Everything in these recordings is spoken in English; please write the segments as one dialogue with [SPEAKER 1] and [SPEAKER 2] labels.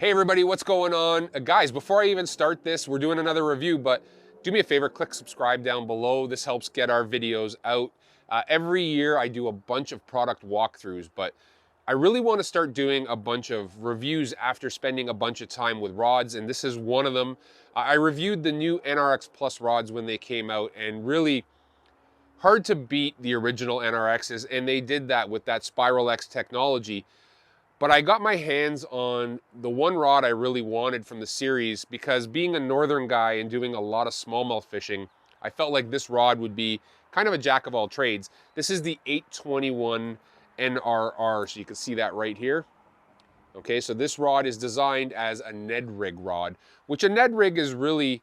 [SPEAKER 1] Hey everybody, what's going on? Guys, before I even start this, we're doing another review, but do me a favor, click subscribe down below. This helps get our videos out. Every year I do a bunch of product walkthroughs, but I really want to start doing a bunch of reviews after spending a bunch of time with rods, and this is one of them. I reviewed the new NRX Plus rods when they came out, and really hard to beat the original NRXs, and they did that with that Spiral X technology. But I got my hands on the one rod I really wanted from the series because being a northern guy and doing a lot of smallmouth fishing, I felt like this rod would be kind of a jack of all trades. This is the 821 NRR, so you can see that right here. Okay, so this rod is designed as a Ned rig rod, which a Ned rig is really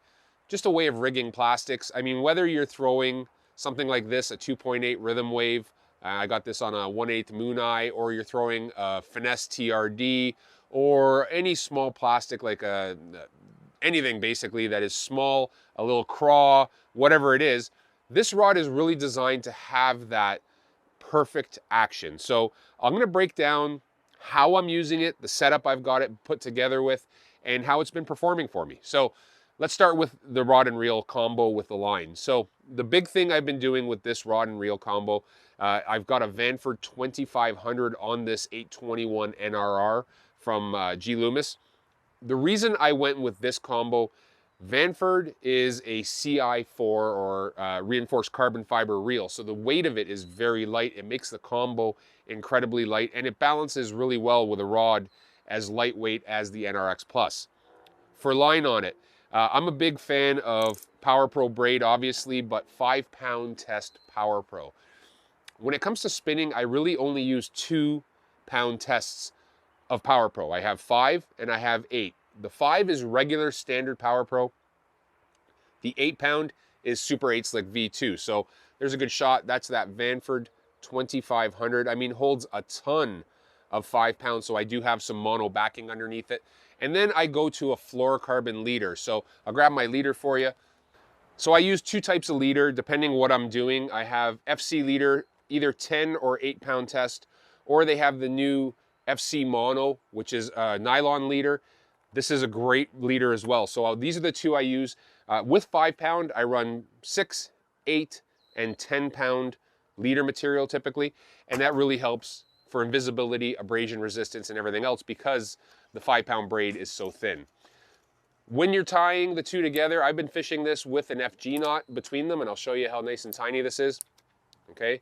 [SPEAKER 1] just a way of rigging plastics. I mean, whether you're throwing something like this, a 2.8 rhythm wave, I got this on a 1/8 Moon Eye, or you're throwing a Finesse TRD, or any small plastic like anything basically that is small, a little craw, whatever it is. This rod is really designed to have that perfect action. So I'm going to break down how I'm using it, the setup I've got it put together with, and how it's been performing for me. So let's start with the rod and reel combo with the line. So the big thing I've been doing with this rod and reel combo, I've got a Vanford 2500 on this 821 NRR from G. Loomis. The reason I went with this combo, Vanford is a CI4 or reinforced carbon fiber reel. So the weight of it is very light. It makes the combo incredibly light, and it balances really well with a rod as lightweight as the NRX Plus. For line on it, I'm a big fan of Power Pro braid, obviously, but 5-pound test Power Pro. When it comes to spinning, I really only use 2-pound tests of Power Pro. I have 5 and I have 8. The 5 is regular standard Power Pro. The 8-pound is Super 8 Slick V2. So there's a good shot. That's that Vanford 2500. I mean, holds a ton of 5 pounds, so I do have some mono backing underneath it. And then I go to a Fluorocarbon Leader. So I'll grab my leader for you. So I use 2 types of leader depending what I'm doing. I have FC leader, either 10 or 8-pound test, or they have the new FC mono, which is a nylon leader. This is a great leader as well. So these are the 2 I use. With 5-pound, I run 6, 8, and 10-pound leader material typically, and that really helps for invisibility, abrasion resistance, and everything else because the 5-pound braid is so thin. When you're tying the 2 together, I've been fishing this with an FG knot between them, and I'll show you how nice and tiny this is. Okay,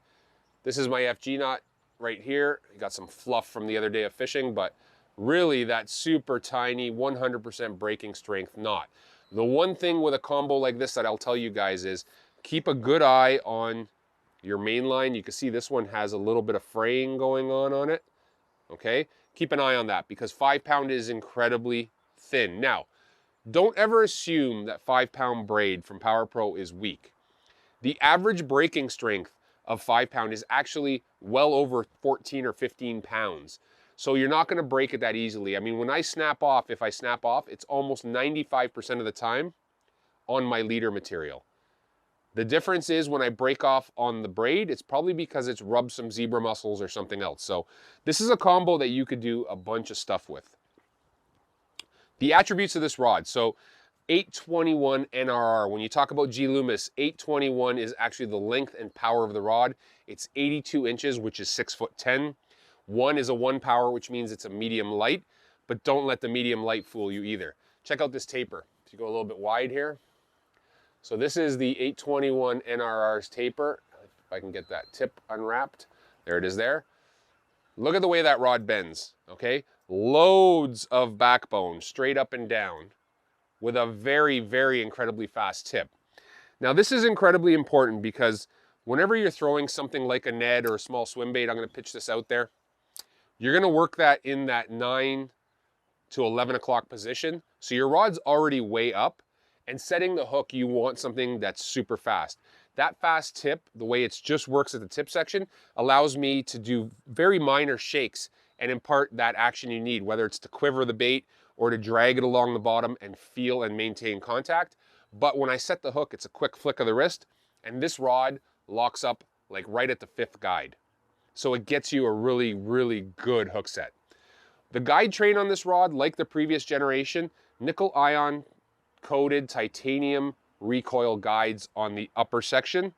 [SPEAKER 1] this is my FG knot right here. I got some fluff from the other day of fishing, but really that super tiny 100% breaking strength knot. The one thing with a combo like this that I'll tell you guys is keep a good eye on your main line. You can see this one has a little bit of fraying going on it. Okay, keep an eye on that because 5-pound is incredibly thin. Now, don't ever assume that 5-pound braid from Power Pro is weak. The average breaking strength of 5-pound is actually well over 14 or 15 pounds. So you're not going to break it that easily. I mean, when I snap off, if I snap off, it's almost 95% of the time on my leader material. The difference is when I break off on the braid, it's probably because it's rubbed some zebra mussels or something else. So this is a combo that you could do a bunch of stuff with. The attributes of this rod. So 821 NRR. When you talk about G. Loomis, 821 is actually the length and power of the rod. It's 82 inches, which is 6'10". 1 is a 1 power, which means it's a medium light, but don't let the medium light fool you either. Check out this taper. If you go a little bit wide here. So this is the 821 NRR's taper. If I can get that tip unwrapped. There it is there. Look at the way that rod bends, okay? Loads of backbone, straight up and down, with a very, very incredibly fast tip. Now this is incredibly important because whenever you're throwing something like a Ned or a small swim bait, I'm going to pitch this out there, you're going to work that in that 9 to 11 o'clock position. So your rod's already way up, and setting the hook, you want something that's super fast. That fast tip, the way it just works at the tip section, allows me to do very minor shakes and impart that action you need, whether it's to quiver the bait or to drag it along the bottom and feel and maintain contact. But when I set the hook, it's a quick flick of the wrist, and this rod locks up like right at the 5th guide. So it gets you a really, really good hook set. The guide train on this rod, like the previous generation, nickel ion coated titanium recoil guides on the upper section.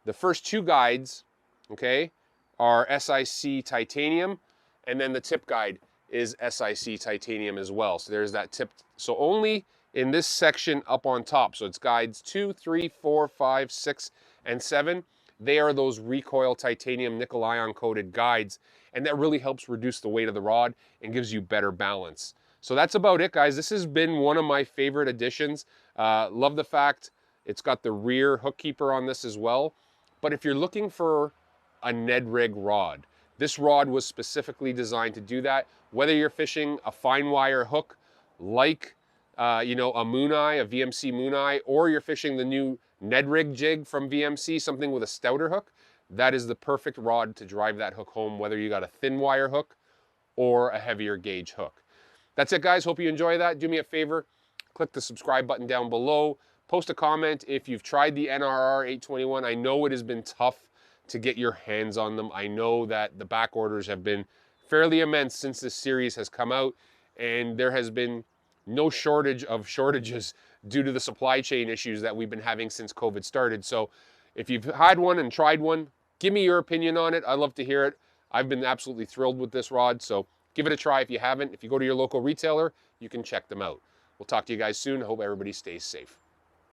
[SPEAKER 1] The first two guides, okay, are SIC titanium, and then the tip guide is SIC titanium as well. So there's that tip. So only in this section up on top, so it's guides 2, 3, 4, 5, 6, and 7. They are those recoil titanium nickel ion coated guides, and that really helps reduce the weight of the rod and gives you better balance. So that's about it, guys. This has been one of my favorite additions. Love the fact it's got the rear hook keeper on this as well. But if you're looking for a Ned rig rod, this rod was specifically designed to do that. Whether you're fishing a fine wire hook like you know, a Moon Eye, a VMC Moon Eye, or you're fishing the new Ned rig jig from VMC, something with a stouter hook, that is the perfect rod to drive that hook home, whether you got a thin wire hook or a heavier gauge hook. That's it, guys. Hope you enjoy that. Do me a favor, click the subscribe button down below. Post a comment if you've tried the NRR 821. I know it has been tough to get your hands on them. I know that the back orders have been fairly immense since this series has come out, and there has been no shortage of shortages due to the supply chain issues that we've been having since COVID started. So if you've had one and tried one, give me your opinion on it. I'd love to hear it. I've been absolutely thrilled with this rod, so give it a try if you haven't. If you go to your local retailer, you can check them out. We'll talk to you guys soon. I hope everybody stays safe.